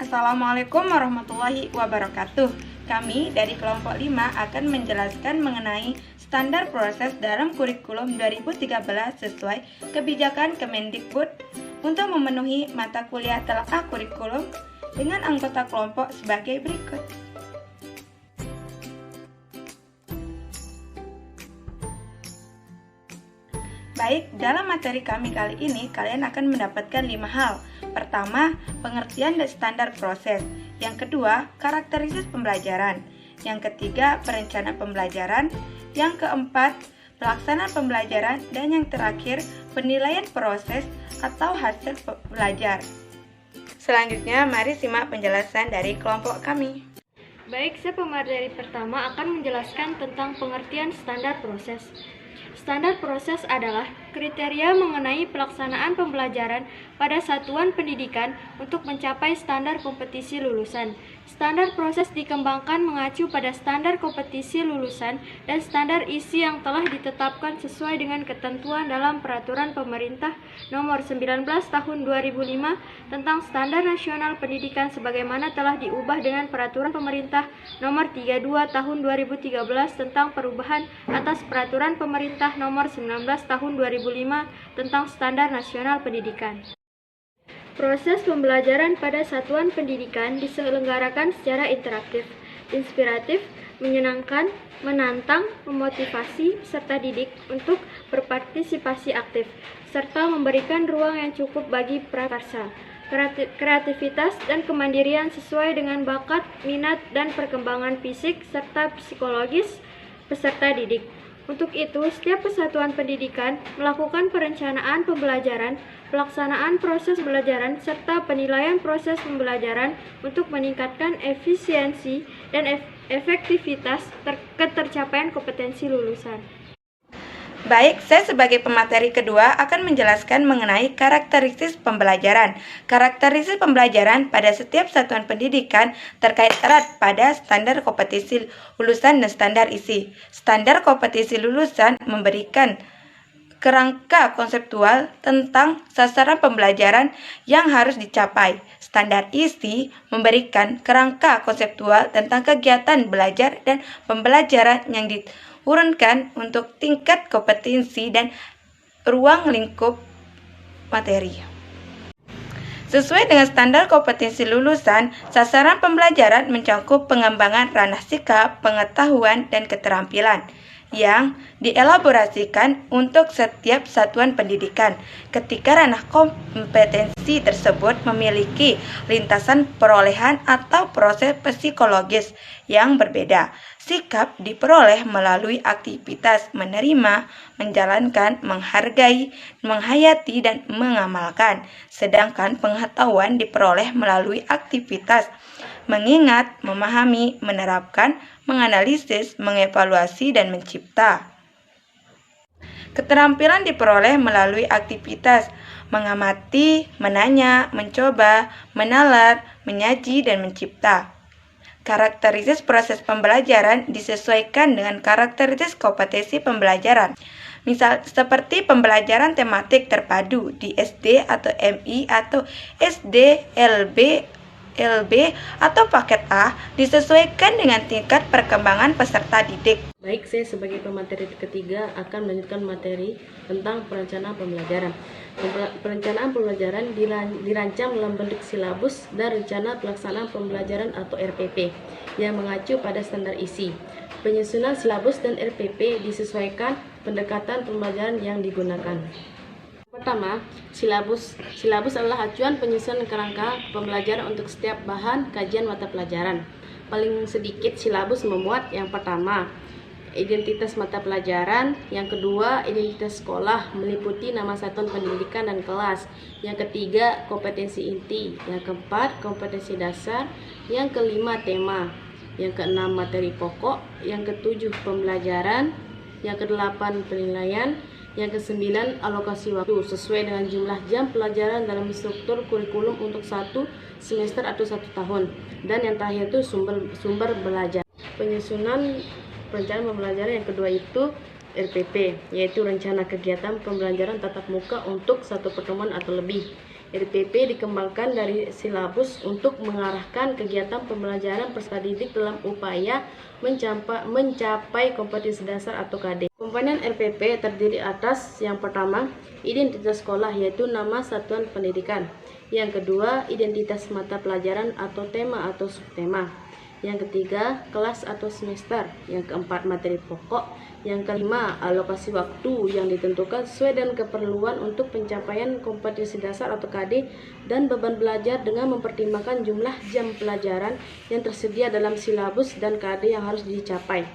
Assalamualaikum warahmatullahi wabarakatuh. Kami dari kelompok 5 akan menjelaskan mengenai standar proses dalam kurikulum 2013 sesuai kebijakan Kemendikbud untuk memenuhi mata kuliah telaah kurikulum dengan anggota kelompok sebagai berikut. Baik, dalam materi kami kali ini, kalian akan mendapatkan 5 hal. Pertama, pengertian dan standar proses. Yang kedua, karakteristik pembelajaran. Yang ketiga, perencanaan pembelajaran. Yang keempat, pelaksanaan pembelajaran. Dan yang terakhir, penilaian proses atau hasil belajar. Selanjutnya, mari simak penjelasan dari kelompok kami. Baik, saya pemateri pertama akan menjelaskan tentang pengertian standar proses. Standar proses adalah kriteria mengenai pelaksanaan pembelajaran pada satuan pendidikan untuk mencapai standar kompetisi lulusan. Standar proses dikembangkan mengacu pada standar kompetisi lulusan dan standar isi yang telah ditetapkan sesuai dengan ketentuan dalam Peraturan Pemerintah Nomor 19 Tahun 2005 tentang Standar Nasional Pendidikan sebagaimana telah diubah dengan Peraturan Pemerintah Nomor 32 Tahun 2013 tentang perubahan atas Peraturan Pemerintah Nomor 19 Tahun 2005 tentang Standar Nasional Pendidikan. Proses pembelajaran pada satuan pendidikan diselenggarakan secara interaktif, inspiratif, menyenangkan, menantang, memotivasi peserta didik untuk berpartisipasi aktif, serta memberikan ruang yang cukup bagi prakarsa, kreativitas, dan kemandirian sesuai dengan bakat, minat, dan perkembangan fisik serta psikologis peserta didik. Untuk itu, setiap kesatuan pendidikan melakukan perencanaan pembelajaran, pelaksanaan proses pembelajaran, serta penilaian proses pembelajaran untuk meningkatkan efisiensi dan efektivitas ketercapaian kompetensi lulusan. Baik, saya sebagai pemateri kedua akan menjelaskan mengenai karakteristik pembelajaran. Karakteristik pembelajaran pada setiap satuan pendidikan terkait erat pada standar kompetisi lulusan dan standar isi. Standar kompetisi lulusan memberikan kerangka konseptual tentang sasaran pembelajaran yang harus dicapai. Standar isi memberikan kerangka konseptual tentang kegiatan belajar dan pembelajaran yang diurunkan untuk tingkat kompetensi dan ruang lingkup materi. Sesuai dengan standar kompetensi lulusan, sasaran pembelajaran mencakup pengembangan ranah sikap, pengetahuan, dan keterampilan yang dielaborasikan untuk setiap satuan pendidikan. Ketika ranah kompetensi tersebut memiliki lintasan perolehan atau proses psikologis yang berbeda, sikap diperoleh melalui aktivitas menerima, menjalankan, menghargai, menghayati, dan mengamalkan. Sedangkan pengetahuan diperoleh melalui aktivitas mengingat, memahami, menerapkan, menganalisis, mengevaluasi, dan mencipta. Keterampilan diperoleh melalui aktivitas mengamati, menanya, mencoba, menalar, menyaji, dan mencipta. Karakteristik proses pembelajaran disesuaikan dengan karakteristik kompetensi pembelajaran. Misal seperti pembelajaran tematik terpadu di SD atau MI atau SD, LB atau paket A disesuaikan dengan tingkat perkembangan peserta didik. Baik, saya sebagai pemateri ketiga akan melanjutkan materi tentang perencanaan pembelajaran. Perencanaan pembelajaran dirancang dalam bentuk silabus dan rencana pelaksanaan pembelajaran atau RPP yang mengacu pada standar isi. Penyusunan silabus dan RPP disesuaikan pendekatan pembelajaran yang digunakan. Pertama, silabus. Silabus adalah acuan penyusunan kerangka pembelajaran untuk setiap bahan kajian mata pelajaran. Paling sedikit silabus memuat yang pertama, identitas mata pelajaran, yang kedua, identitas sekolah meliputi nama satuan pendidikan dan kelas, yang ketiga, kompetensi inti, yang keempat, kompetensi dasar, yang kelima, tema, yang keenam, materi pokok, yang ketujuh, pembelajaran, yang kedelapan, penilaian, yang kesembilan, alokasi waktu sesuai dengan jumlah jam pelajaran dalam struktur kurikulum untuk satu semester atau 1 tahun. Dan yang terakhir itu sumber belajar. Penyusunan perencanaan pembelajaran yang kedua itu RPP, yaitu rencana kegiatan pembelajaran tatap muka untuk satu pertemuan atau lebih. RPP dikembangkan dari silabus untuk mengarahkan kegiatan pembelajaran peserta didik dalam upaya mencapai kompetensi dasar atau KD. Komponen RPP terdiri atas yang pertama, identitas sekolah yaitu nama satuan pendidikan. Yang kedua, identitas mata pelajaran atau tema atau subtema. Yang ketiga, kelas atau semester. Yang keempat, materi pokok. Yang kelima, alokasi waktu yang ditentukan sesuai dengan keperluan untuk pencapaian kompetensi dasar atau KD dan beban belajar dengan mempertimbangkan jumlah jam pelajaran yang tersedia dalam silabus dan KD yang harus dicapai.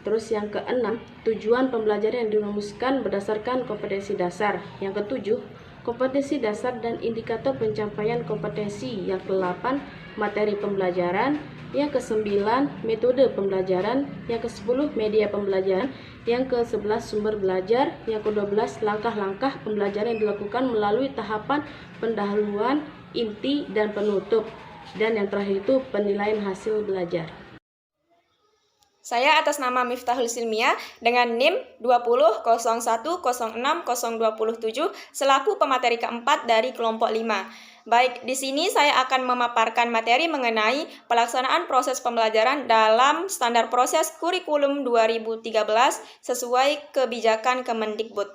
Terus yang keenam, tujuan pembelajaran yang dirumuskan berdasarkan kompetensi dasar. Yang ketujuh, kompetensi dasar dan indikator pencapaian kompetensi. Yang ke-8, materi pembelajaran. Yang ke-9, metode pembelajaran. Yang ke-10, media pembelajaran. Yang ke-11, sumber belajar. Yang ke-12, langkah-langkah pembelajaran yang dilakukan melalui tahapan pendahuluan, inti, dan penutup. Dan yang terakhir itu penilaian hasil belajar. Saya atas nama Miftahul Silmia dengan NIM 2001060027 selaku pemateri keempat dari kelompok 5. Baik, di sini saya akan memaparkan materi mengenai pelaksanaan proses pembelajaran dalam standar proses kurikulum 2013 sesuai kebijakan Kemendikbud.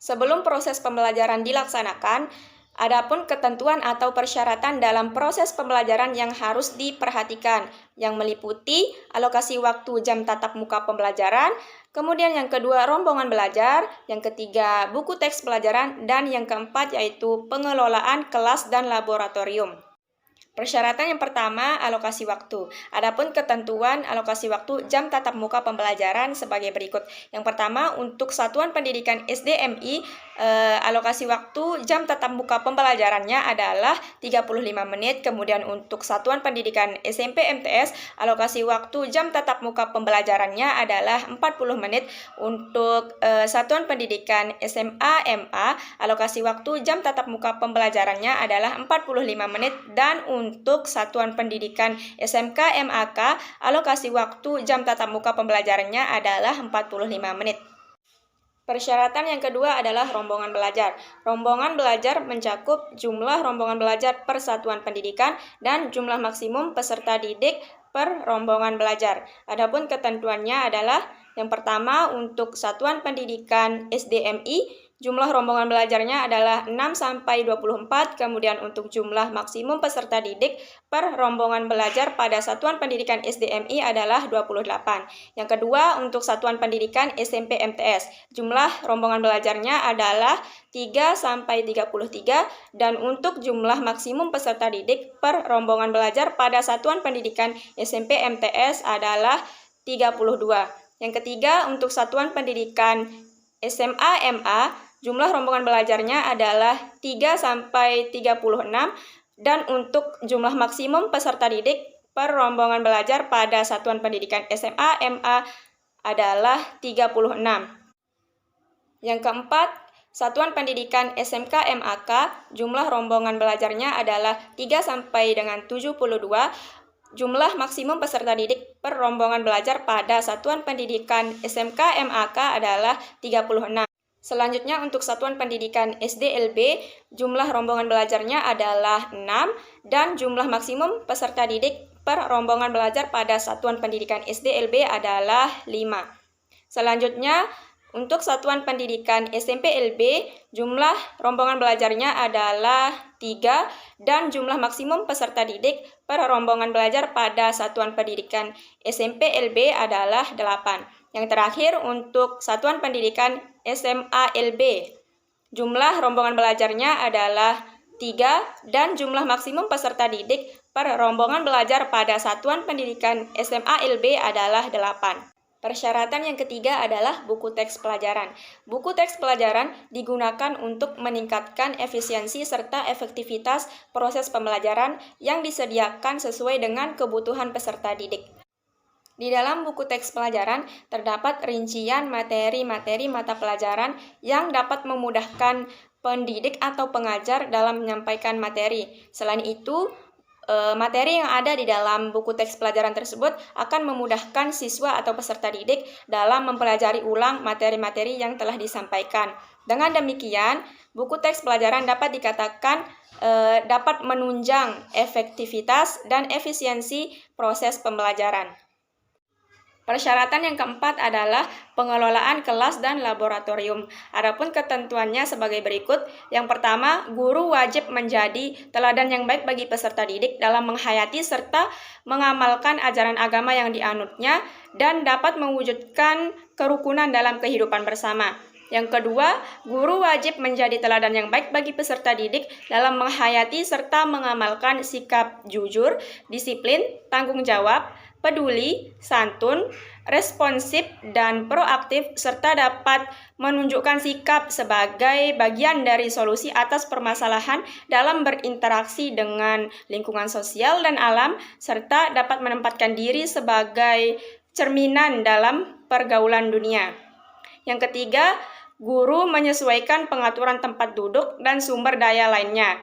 Sebelum proses pembelajaran dilaksanakan, adapun ketentuan atau persyaratan dalam proses pembelajaran yang harus diperhatikan, yang meliputi alokasi waktu jam tatap muka pembelajaran, kemudian yang kedua rombongan belajar, yang ketiga buku teks pelajaran, dan yang keempat yaitu pengelolaan kelas dan laboratorium. Persyaratan yang pertama, alokasi waktu. Adapun ketentuan alokasi waktu jam tatap muka pembelajaran sebagai berikut. Yang pertama, untuk satuan pendidikan SDMI, alokasi waktu jam tatap muka pembelajarannya adalah 35 menit. Kemudian untuk satuan pendidikan SMP MTS, alokasi waktu jam tatap muka pembelajarannya adalah 40 menit. Untuk satuan pendidikan SMA MA, alokasi waktu jam tatap muka pembelajarannya adalah 45 menit. Dan untuk satuan pendidikan SMK MAK, alokasi waktu jam tatap muka pembelajarannya adalah 45 menit. Persyaratan yang kedua adalah rombongan belajar. Rombongan belajar mencakup jumlah rombongan belajar per satuan pendidikan dan jumlah maksimum peserta didik per rombongan belajar. Adapun ketentuannya adalah yang pertama, untuk satuan pendidikan SDMI, jumlah rombongan belajarnya adalah 6-24, kemudian untuk jumlah maksimum peserta didik per rombongan belajar pada satuan pendidikan SDMI adalah 28. Yang kedua, untuk satuan pendidikan SMP MTS, jumlah rombongan belajarnya adalah 3-33, dan untuk jumlah maksimum peserta didik per rombongan belajar pada satuan pendidikan SMP MTS adalah 32. Yang ketiga, untuk satuan pendidikan SMA MA, jumlah rombongan belajarnya adalah 3-36, dan untuk jumlah maksimum peserta didik per rombongan belajar pada satuan pendidikan SMA MA adalah 36. Yang keempat, satuan pendidikan SMK MAK, jumlah rombongan belajarnya adalah 3-72, jumlah maksimum peserta didik per rombongan belajar pada satuan pendidikan SMK MAK adalah 36. Selanjutnya untuk satuan pendidikan SDLB, jumlah rombongan belajarnya adalah 6 dan jumlah maksimum peserta didik per rombongan belajar pada satuan pendidikan SDLB adalah 5. Selanjutnya untuk satuan pendidikan SMP LB, jumlah rombongan belajarnya adalah 3 dan jumlah maksimum peserta didik per rombongan belajar pada satuan pendidikan SMP LB adalah 8. Yang terakhir untuk satuan pendidikan SMA LB, jumlah rombongan belajarnya adalah 3 dan jumlah maksimum peserta didik per rombongan belajar pada satuan pendidikan SMA LB adalah 8. Persyaratan yang ketiga adalah buku teks pelajaran. Buku teks pelajaran digunakan untuk meningkatkan efisiensi serta efektivitas proses pembelajaran yang disediakan sesuai dengan kebutuhan peserta didik. Di dalam buku teks pelajaran terdapat rincian materi-materi mata pelajaran yang dapat memudahkan pendidik atau pengajar dalam menyampaikan materi. Selain itu, materi yang ada di dalam buku teks pelajaran tersebut akan memudahkan siswa atau peserta didik dalam mempelajari ulang materi-materi yang telah disampaikan. Dengan demikian, buku teks pelajaran dapat dikatakan dapat menunjang efektivitas dan efisiensi proses pembelajaran. Persyaratan yang keempat adalah pengelolaan kelas dan laboratorium. Adapun ketentuannya sebagai berikut. Yang pertama, guru wajib menjadi teladan yang baik bagi peserta didik dalam menghayati serta mengamalkan ajaran agama yang dianutnya dan dapat mewujudkan kerukunan dalam kehidupan bersama. Yang kedua, guru wajib menjadi teladan yang baik bagi peserta didik dalam menghayati serta mengamalkan sikap jujur, disiplin, tanggung jawab, peduli, santun, responsif, dan proaktif, serta dapat menunjukkan sikap sebagai bagian dari solusi atas permasalahan dalam berinteraksi dengan lingkungan sosial dan alam, serta dapat menempatkan diri sebagai cerminan dalam pergaulan dunia. Yang ketiga, guru menyesuaikan pengaturan tempat duduk dan sumber daya lainnya.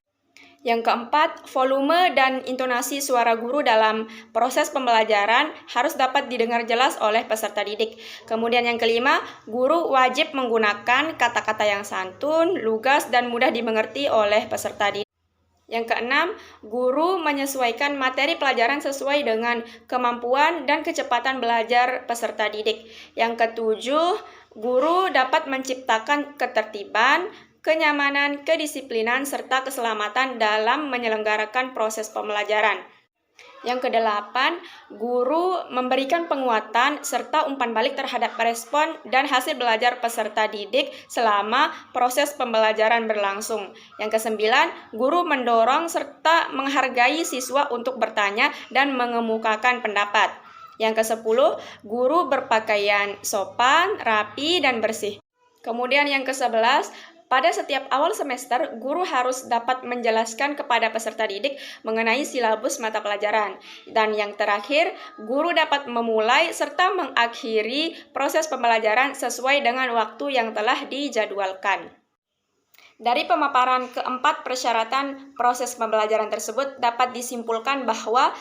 Yang keempat, volume dan intonasi suara guru dalam proses pembelajaran harus dapat didengar jelas oleh peserta didik. Kemudian yang kelima, guru wajib menggunakan kata-kata yang santun, lugas, dan mudah dimengerti oleh peserta didik. Yang keenam, guru menyesuaikan materi pelajaran sesuai dengan kemampuan dan kecepatan belajar peserta didik. Yang ketujuh, guru dapat menciptakan ketertiban, kenyamanan, kedisiplinan, serta keselamatan dalam menyelenggarakan proses pembelajaran. Yang kedelapan, guru memberikan penguatan serta umpan balik terhadap respon dan hasil belajar peserta didik selama proses pembelajaran berlangsung. Yang kesembilan, guru mendorong serta menghargai siswa untuk bertanya dan mengemukakan pendapat. Yang kesepuluh, guru berpakaian sopan, rapi, dan bersih. Kemudian yang ke-11, pada setiap awal semester, guru harus dapat menjelaskan kepada peserta didik mengenai silabus mata pelajaran. Dan yang terakhir, guru dapat memulai serta mengakhiri proses pembelajaran sesuai dengan waktu yang telah dijadwalkan. Dari pemaparan keempat persyaratan proses pembelajaran tersebut dapat disimpulkan bahwa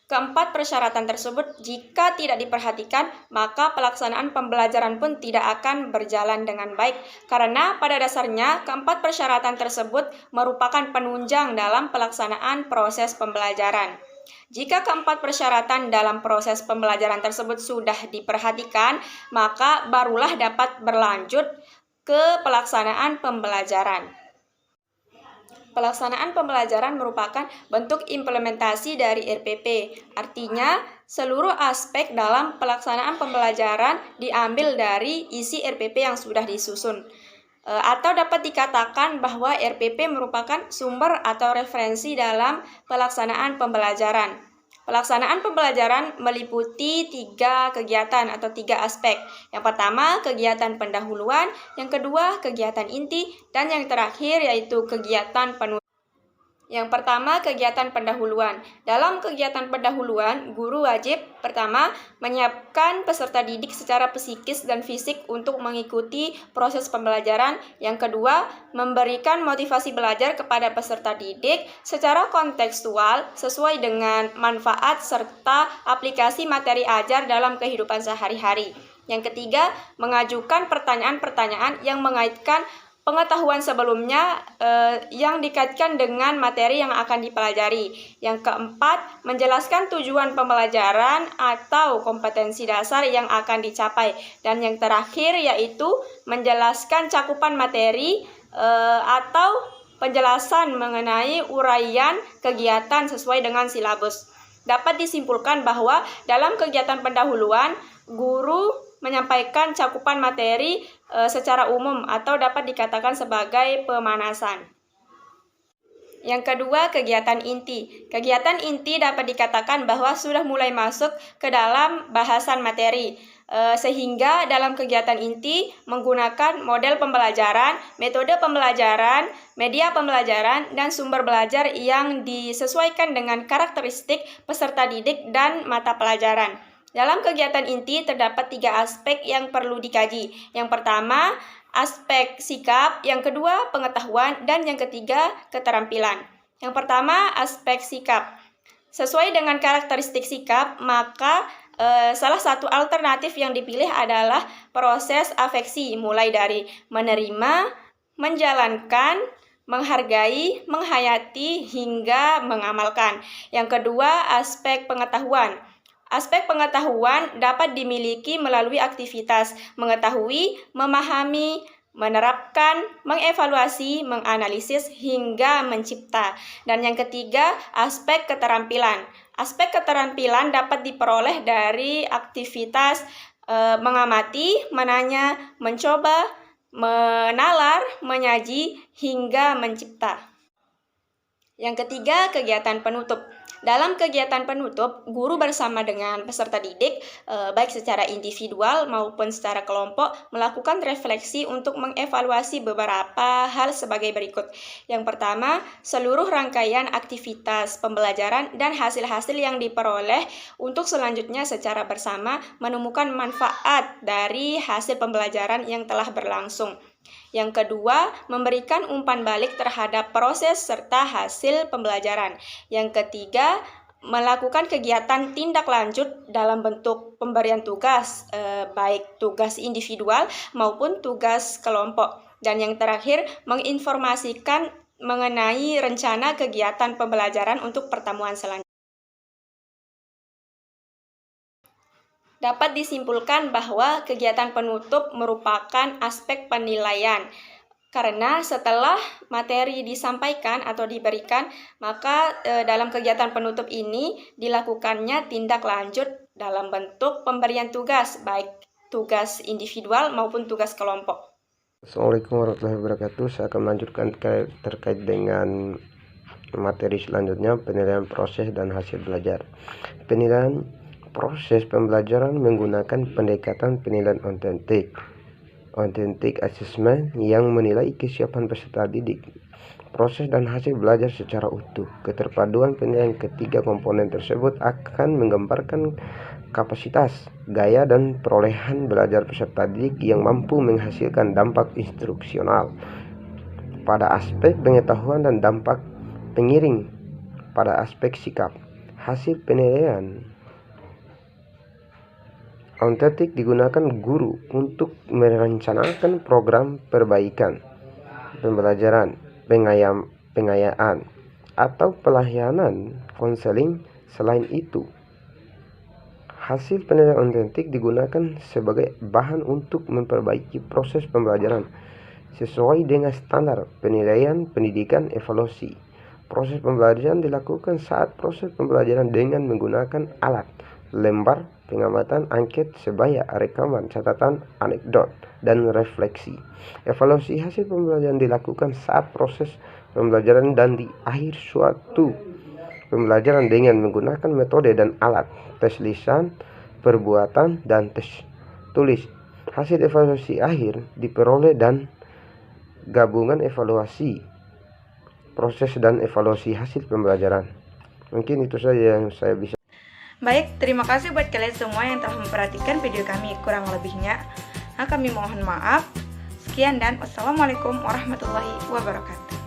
keempat persyaratan tersebut jika tidak diperhatikan, maka pelaksanaan pembelajaran pun tidak akan berjalan dengan baik. Karena pada dasarnya, keempat persyaratan tersebut merupakan penunjang dalam pelaksanaan proses pembelajaran. Jika keempat persyaratan dalam proses pembelajaran tersebut sudah diperhatikan, maka barulah dapat berlanjut ke pelaksanaan pembelajaran. Pelaksanaan pembelajaran merupakan bentuk implementasi dari RPP. Artinya, seluruh aspek dalam pelaksanaan pembelajaran diambil dari isi RPP yang sudah disusun. Atau dapat dikatakan bahwa RPP merupakan sumber atau referensi dalam pelaksanaan pembelajaran. Pelaksanaan pembelajaran meliputi 3 kegiatan atau 3 aspek. Yang pertama, kegiatan pendahuluan, yang kedua, kegiatan inti, dan yang terakhir yaitu kegiatan penutup. Yang pertama, kegiatan pendahuluan. Dalam kegiatan pendahuluan, guru wajib pertama menyiapkan peserta didik secara psikis dan fisik untuk mengikuti proses pembelajaran. Yang kedua, memberikan motivasi belajar kepada peserta didik secara kontekstual sesuai dengan manfaat serta aplikasi materi ajar dalam kehidupan sehari-hari. Yang ketiga, mengajukan pertanyaan-pertanyaan yang mengaitkan pengetahuan sebelumnya yang dikaitkan dengan materi yang akan dipelajari. Yang keempat, menjelaskan tujuan pembelajaran atau kompetensi dasar yang akan dicapai. Dan yang terakhir yaitu menjelaskan cakupan materi atau penjelasan mengenai uraian kegiatan sesuai dengan silabus. Dapat disimpulkan bahwa dalam kegiatan pendahuluan, guru menyampaikan cakupan materi secara umum atau dapat dikatakan sebagai pemanasan. Yang kedua, kegiatan inti. Kegiatan inti dapat dikatakan bahwa sudah mulai masuk ke dalam bahasan materi, sehingga dalam kegiatan inti menggunakan model pembelajaran, metode pembelajaran, media pembelajaran, dan sumber belajar yang disesuaikan dengan karakteristik peserta didik dan mata pelajaran. Dalam kegiatan inti terdapat 3 aspek yang perlu dikaji. Yang pertama, aspek sikap, yang kedua, pengetahuan, dan yang ketiga, keterampilan. Yang pertama, aspek sikap. Sesuai dengan karakteristik sikap, maka salah satu alternatif yang dipilih adalah proses afeksi, mulai dari menerima, menjalankan, menghargai, menghayati, hingga mengamalkan. Yang kedua, aspek pengetahuan. Aspek pengetahuan dapat dimiliki melalui aktivitas mengetahui, memahami, menerapkan, mengevaluasi, menganalisis, hingga mencipta. Dan yang ketiga, aspek keterampilan. Aspek keterampilan dapat diperoleh dari aktivitas mengamati, menanya, mencoba, menalar, menyaji, hingga mencipta. Yang ketiga, kegiatan penutup. Dalam kegiatan penutup, guru bersama dengan peserta didik, baik secara individual maupun secara kelompok, melakukan refleksi untuk mengevaluasi beberapa hal sebagai berikut. Yang pertama, seluruh rangkaian aktivitas pembelajaran dan hasil-hasil yang diperoleh untuk selanjutnya secara bersama menemukan manfaat dari hasil pembelajaran yang telah berlangsung. Yang kedua, memberikan umpan balik terhadap proses serta hasil pembelajaran. Yang ketiga, melakukan kegiatan tindak lanjut dalam bentuk pemberian tugas, baik tugas individual maupun tugas kelompok. Dan yang terakhir, menginformasikan mengenai rencana kegiatan pembelajaran untuk pertemuan selanjutnya. Dapat disimpulkan bahwa kegiatan penutup merupakan aspek penilaian. Karena setelah materi disampaikan atau diberikan, maka dalam kegiatan penutup ini dilakukannya tindak lanjut dalam bentuk pemberian tugas, baik tugas individual maupun tugas kelompok. Assalamualaikum warahmatullahi wabarakatuh. Saya akan melanjutkan terkait dengan materi selanjutnya, penilaian proses dan hasil belajar. Penilaian proses pembelajaran menggunakan pendekatan penilaian authentic assessment yang menilai kesiapan peserta didik, proses dan hasil belajar secara utuh. Keterpaduan penilaian ketiga komponen tersebut akan menggambarkan kapasitas, gaya, dan perolehan belajar peserta didik yang mampu menghasilkan dampak instruksional pada aspek pengetahuan dan dampak pengiring pada aspek sikap. Hasil penilaian authentic digunakan guru untuk merencanakan program perbaikan pembelajaran, pengayaan, atau pelayanan konseling. Selain itu, hasil penilaian authentic digunakan sebagai bahan untuk memperbaiki proses pembelajaran sesuai dengan standar penilaian pendidikan evaluasi. Proses pembelajaran dilakukan saat proses pembelajaran dengan menggunakan alat, lembar pengamatan, angket, sebaya, rekaman, catatan, anekdot, dan refleksi. Evaluasi hasil pembelajaran dilakukan saat proses pembelajaran dan di akhir suatu pembelajaran dengan menggunakan metode dan alat, tes lisan, perbuatan, dan tes tulis. Hasil evaluasi akhir diperoleh dan gabungan evaluasi proses dan evaluasi hasil pembelajaran. Mungkin itu saja yang saya bisa. Baik, terima kasih buat kalian semua yang telah memperhatikan video kami. Kurang lebihnya, kami mohon maaf. Sekian dan wassalamualaikum warahmatullahi wabarakatuh.